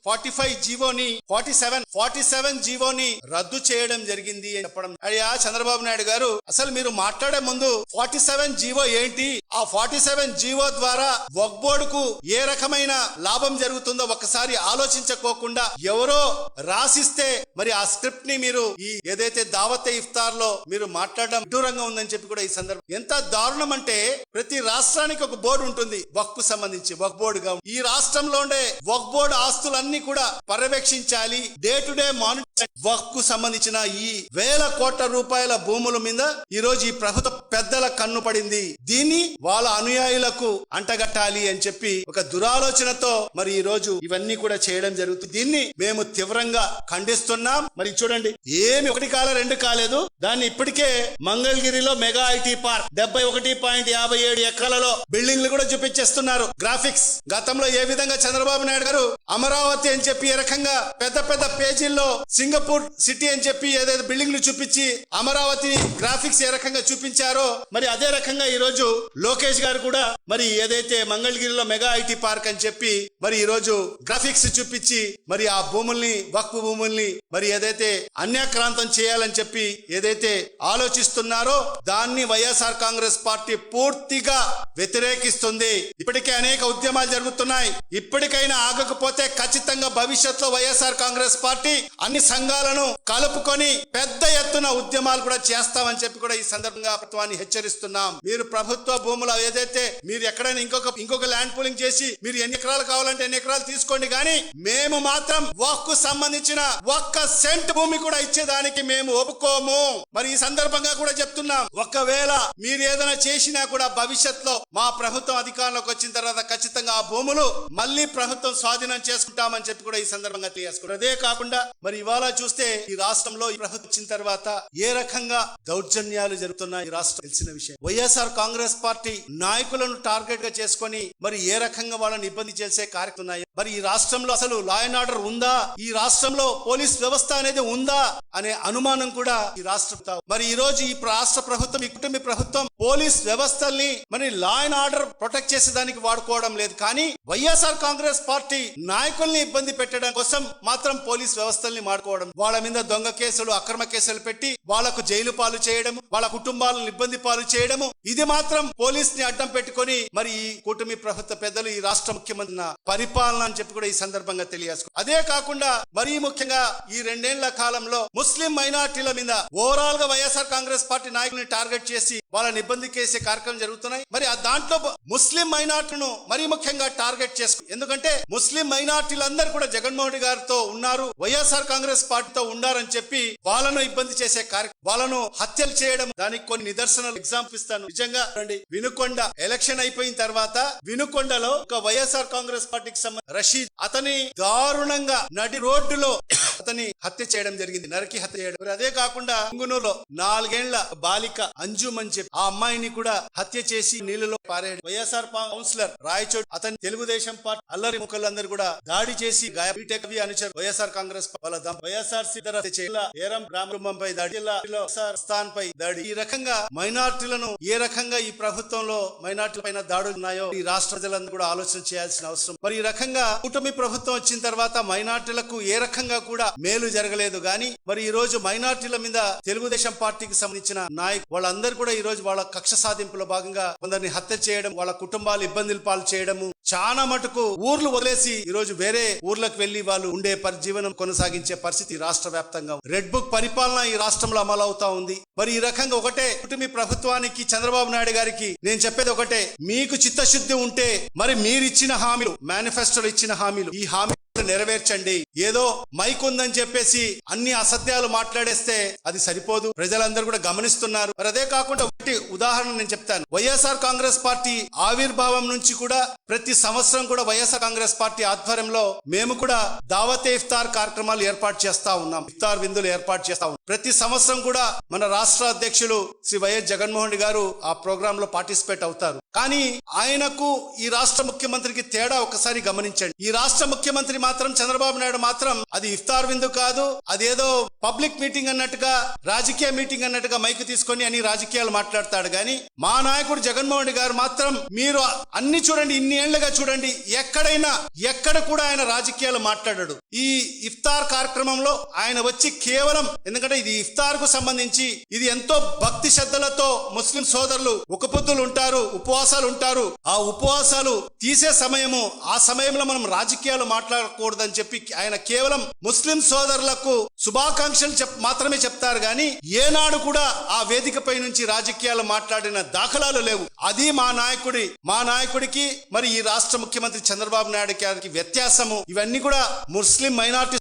45 జీవోని 47 జీవోని రద్దు చేయడం జరిగింది అని చెప్పడం. అయ్యా చంద్రబాబు నాయుడు గారు, అసలు మీరు మాట్లాడే ముందు 47 జీవో ఏంటి, ఆ 47 జీవో ద్వారా వక్ఫ్ బోర్డుకు ఏ రకమైన లాభం జరుగుతుందో ఒకసారి ఆలోచించుకోకుండా ఎవరో రాసిస్తే మరి ఆ స్క్రిప్ట్ ని మీరు ఈ ఏదైతే దావతే ఇఫ్తార్ లో మీరు మాట్లాడడం విడ్డూరంగా ఉందని చెప్పి కూడా ఈ సందర్భం. ఎంత దారుణం అంటే ప్రతి రాష్ట్రానికి ఒక బోర్డు ఉంటుంది వక్ఫ్ సంబంధించి, వక్ఫ్ బోర్డుగా. ఈ రాష్ట్రంలో ఉండే వక్ఫ్ బోర్డు ఆస్తులన్నీ కూడా పర్యవేక్షించాలి, డే టు డే మానిటర్. వక్ఫ్ కు సంబంధించిన ఈ వేల కోట్ల రూపాయల భూముల మీద ఈ రోజు ఈ ప్రభుత్వ పెద్దల కన్ను పడింది. దీన్ని వాళ్ళ అనుయాయులకు అంటగట్టాలి అని చెప్పి ఒక దురాలోచనతో మరి ఈ రోజు ఇవన్నీ కూడా చేయడం జరుగుతుంది. దీన్ని మేము తీవ్రంగా ఖండిస్తున్నాం. మరి చూడండి, ఏమి ఒకటి కాల రెండు కాలేదు, దాన్ని ఇప్పటికే మంగళగిరిలో మెగా ఐటీ పార్క్ 71.57 ఎకరాలలో బిల్డింగ్లు కూడా చూపించేస్తున్నారు. గ్రాఫిక్స్ గతంలో ఏ విధంగా చంద్రబాబు నాయుడు గారు అమరావతి అని చెప్పి ఏ రకంగా పెద్ద పెద్ద పేజీల్లో సింగపూర్ సిటీ అని చెప్పి ఏదైతే బిల్డింగ్లు చూపించి అమరావతి గ్రాఫిక్స్ ఏ రకంగా చూపించారో మరి అదే రకంగా ఈ రోజు లోకేష్ గారు కూడా మరి ఏదైతే మంగళగిరిలో మెగా ఐటీ పార్క్ అని చెప్పి మరి ఈ రోజు గ్రాఫిక్స్ చూపించి మరి ఆ భూముల్ని, వక్ఫ్ భూముల్ని మరి ఏదైతే అన్యాక్రాంతం చేయాలని చెప్పి ఏదైతే ఆలోచిస్తున్నారో దాన్ని వైఎస్ఆర్ కాంగ్రెస్ పార్టీ పూర్తిగా వ్యతిరేకిస్తుంది. ఇప్పటికే అనేక ఉద్యమాలు జరుగుతున్నాయి. ఇప్పటికైనా ఆగకపోతే ఖచ్చితంగా భవిష్యత్తులో వైఎస్ఆర్ కాంగ్రెస్ పార్టీ అన్ని సంఘాలను కలుపుకొని పెద్ద ఎత్తున ఉద్యమాలు కూడా చేస్తామని చెప్పి కూడా ఈ సందర్భంగా ప్రభుత్వాన్ని హెచ్చరిస్తున్నాం. మీరు ప్రభుత్వ భూములు ఏదైతే మీరు ఎక్కడైనా ఇంకొక ల్యాండ్ పూలింగ్ చేసి మీరు ఎన్ని ఎకరాలు కావాలంటే ఎన్ని ఎకరాలు తీసుకోండి, కానీ మేము మాత్రం వక్ఫ్ కు సంబంధించిన ఒక్క సెంట్ భూమి కూడా ఇచ్చేదానికి మేము ఒప్పుకోము. మరి ఈ సందర్భంగా కూడా చెప్తున్నాం, ఒకవేళ మీరు ఏదైనా చేసినా కూడా భవిష్యత్తులో మా ప్రభుత్వం అధికారంలోకి వచ్చిన తర్వాత ఖచ్చితంగా ఆ భూములు మళ్ళీ ప్రభుత్వం స్వాధీనం చేసుకుంటామని చెప్పి కూడా ఈ సందర్భంగా తెలియజేసుకున్నారు. అదే కాకుండా మరి ఇవాళ చూస్తే ఈ రాష్ట్రంలో ఈ ప్రభుత్వం వచ్చిన తర్వాత ఏ రకంగా దౌర్జన్యాలు జరుగుతున్నాయి ఈ రాష్ట్రం తెలిసిన విషయం. వైఎస్ఆర్ కాంగ్రెస్ పార్టీ నాయకులను టార్గెట్ గా చేసుకొని మరి ఏ రకంగా వాళ్ళని ఇబ్బంది చేసే కార్యక్రమాలు ఉన్నాయి. మరి ఈ రాష్ట్రంలో అసలు లా అండ్ ఆర్డర్ ఉందా, ఈ రాష్ట్రంలో పోలీస్ వ్యవస్థ అనేది ఉందా అనే అనుమానం కూడా ఈ రాష్ట్రం. మరి ఈ రోజు ఈ రాష్ట్ర ప్రభుత్వం, ఈ కుటుంబ ప్రభుత్వం పోలీస్ వ్యవస్థల్ని మరి లా అండ్ ఆర్డర్ ప్రొటెక్ట్ చేసేదానికి వాడుకోవడం లేదు, కానీ వైఎస్ఆర్ కాంగ్రెస్ పార్టీ నాయకుల్ని ఇబ్బంది పెట్టడం కోసం మాత్రం పోలీస్ వ్యవస్థల్ని వాడుకోవడం, వాళ్ళ మీద దొంగ కేసులు, అక్రమ కేసులు పెట్టి వాళ్లకు జైలు పాలు చేయడం, వాళ్ళ కుటుంబాలను ఇబ్బంది పాలు చేయడము, ఇది మాత్రం పోలీస్ ని అడ్డం పెట్టుకొని మరి ఈ కూటమి ప్రభుత్వ పెద్దలు, ఈ రాష్ట్ర ముఖ్యమంత్రి పరిపాలన అని చెప్పి కూడా ఈ సందర్భంగా తెలియజేసుకో. అదే కాకుండా మరీ ముఖ్యంగా ఈ 2 ఏళ్ల కాలంలో ముస్లిం మైనార్టీల మీద ఓవరాల్ గా వైఎస్ఆర్ కాంగ్రెస్ పార్టీ నాయకుల్ని టార్గెట్ చేసి వాళ్ళని ఇబ్బంది చేసే కార్యక్రమం జరుగుతున్నాయి. మరి దాంట్లో ముస్లిం మైనార్టీలను మరీ ముఖ్యంగా టార్గెట్ చేసుకో, ఎందుకంటే ముస్లిం మైనార్టీలందరూ కూడా జగన్మోహన్ రెడ్డి గారితో ఉన్నారు, వైఎస్ఆర్ కాంగ్రెస్ పార్టీతో ఉన్నారని చెప్పి వాళ్ళను ఇబ్బంది చేసే కార్యక్రమం, వాళ్ళను హత్యలు చేయడం, దానికి కొన్ని నిదర్శనాలు ఎగ్జాంపుల్ ఇస్తాను. నిజంగా వినుకొండ ఎలక్షన్ అయిపోయిన తర్వాత వినుకొండలో ఒక వైఎస్ఆర్ కాంగ్రెస్ పార్టీకి సంబంధించిన రషీద్, అతని దారుణంగా నడి రోడ్డులో అతని హత్య చేయడం జరిగింది, నరికి హత్య చేయడం. అదే కాకుండా ఉంగునూరులో 4 ఏళ్ల బాలిక అంజుమ్ అని చెప్పి ఆ అమ్మాయిని కూడా హత్య చేసి నీళ్లలో పారేయడం. వైఎస్ఆర్ కౌన్సిలర్ రాయచోటి, అతని తెలుగుదేశం పార్టీ అల్లరి ముఖలందరూ కూడా దాడి చేసి బీటెక్ అనుచరు వైఎస్ఆర్ కాంగ్రెస్ వైఎస్ఆర్ ఏరం గ్రామంపై దాడి, స్థాన్పై దాడి. ఈ రకంగా మైనార్టీలను ఏ రకంగా ఈ ప్రభుత్వంలో మైనార్టీల పైన దాడులు ఉన్నాయో ఈ రాష్ట్ర ప్రజలందరూ కూడా ఆలోచన చేయాల్సిన అవసరం. మరి ఈ రకంగా కూటమి ప్రభుత్వం వచ్చిన తర్వాత మైనార్టీలకు ఏ రకంగా కూడా మేలు జరగలేదు గాని మరి ఈ రోజు మైనార్టీల మీద తెలుగుదేశం పార్టీకి సంబంధించిన నాయకులు వాళ్ళందరూ కూడా ఈ రోజు వాళ్ళ కక్ష సాధింపులో భాగంగా కొందరిని హత్య చేయడం, వాళ్ళ కుటుంబాలు ఇబ్బందులు పాలు చేయడము, చాలా మటుకు ఊర్లు వదిలేసి ఈ రోజు వేరే ఊర్లకు వెళ్లి వాళ్ళు ఉండే జీవనం కొనసాగించే పరిస్థితి రాష్ట్ర వ్యాప్తంగా రెడ్ బుక్ పరిపాలన ఈ రాష్ట్రంలో అమలు అవుతా ఉంది. మరి ఈ రకంగా ఒకటే కుటుంబ ప్రభుత్వానికి చంద్రబాబు నాయుడు గారికి నేను చెప్పేది ఒకటే, మీకు చిత్తశుద్ధి ఉంటే మరి మీరు ఇచ్చిన హామీలు, మేనిఫెస్టోలో ఇచ్చిన హామీలు, ఈ హామీ నెరవేర్చండి. ఏదో మైక్ ఉందని చెప్పేసి అన్ని అసత్యాలు మాట్లాడేస్తే అది సరిపోదు. ప్రజలందరూ కూడా గమనిస్తున్నారు. మరి అదే కాకుండా ఒకటి ఉదాహరణ నేను చెప్తాను. వైఎస్ఆర్ కాంగ్రెస్ పార్టీ ఆవిర్భావం నుంచి కూడా ప్రతి సంవత్సరం కూడా వైఎస్ఆర్ కాంగ్రెస్ పార్టీ ఆధ్వర్యంలో మేము కూడా దావతే ఇఫ్తార్ కార్యక్రమాలు ఏర్పాటు చేస్తా ఉన్నాం, ఇఫ్తార్ విందులు ఏర్పాటు చేస్తా ఉన్నాం. ప్రతి సంవత్సరం కూడా మన రాష్ట్ర అధ్యక్షులు శ్రీ వైఎస్ జగన్మోహన్ రెడ్డి గారు ఆ ప్రోగ్రామ్ లో పార్టిసిపేట్ అవుతారు. కానీ ఆయనకు ఈ రాష్ట్ర ముఖ్యమంత్రికి తేడా ఒకసారి గమనించండి. ఈ రాష్ట్ర ముఖ్యమంత్రి మాత్రం చంద్రబాబు నాయుడు మాత్రం అది ఇఫ్తార్ విందు కాదు, అదేదో పబ్లిక్ మీటింగ్ అన్నట్టుగా, రాజకీయ మీటింగ్ అన్నట్టుగా మైకు తీసుకొని అని రాజకీయాలు మాట్లాడతాడు. కానీ మా నాయకుడు జగన్మోహన్ రెడ్డి గారు మాత్రం మీరు అన్ని చూడండి, ఇన్ని ఏళ్లుగా చూడండి, ఎక్కడ కూడా ఆయన రాజకీయాలు మాట్లాడాడు. ఈ ఇఫ్తార్ కార్యక్రమంలో ఆయన వచ్చి కేవలం, ఎందుకంటే ఇది ఇఫ్తార్ కు సంబంధించి ఇది ఎంతో భక్తి శ్రద్ధలతో ముస్లిం సోదరులు ఒక్కపొద్దులు ఉంటారు, ఉపవాసాలు ఉంటారు. ఆ ఉపవాసాలు తీసే సమయము, ఆ సమయంలో మనం రాజకీయాలు మాట్లాడకూడదని చెప్పి ఆయన కేవలం ముస్లిం సోదరులకు శుభాకాంక్షలు మాత్రమే చెప్తారు. కానీ ఏనాడు కూడా ఆ వేదికపై నుంచి రాజకీయాలు మాట్లాడిన దాఖలాలు లేవు. అది మా నాయకుడికి మరి ఈ రాష్ట్ర ముఖ్యమంత్రి చంద్రబాబు నాయుడు గారికి వ్యత్యాసము. ఇవన్నీ కూడా ముస్లిం మైనారిటీ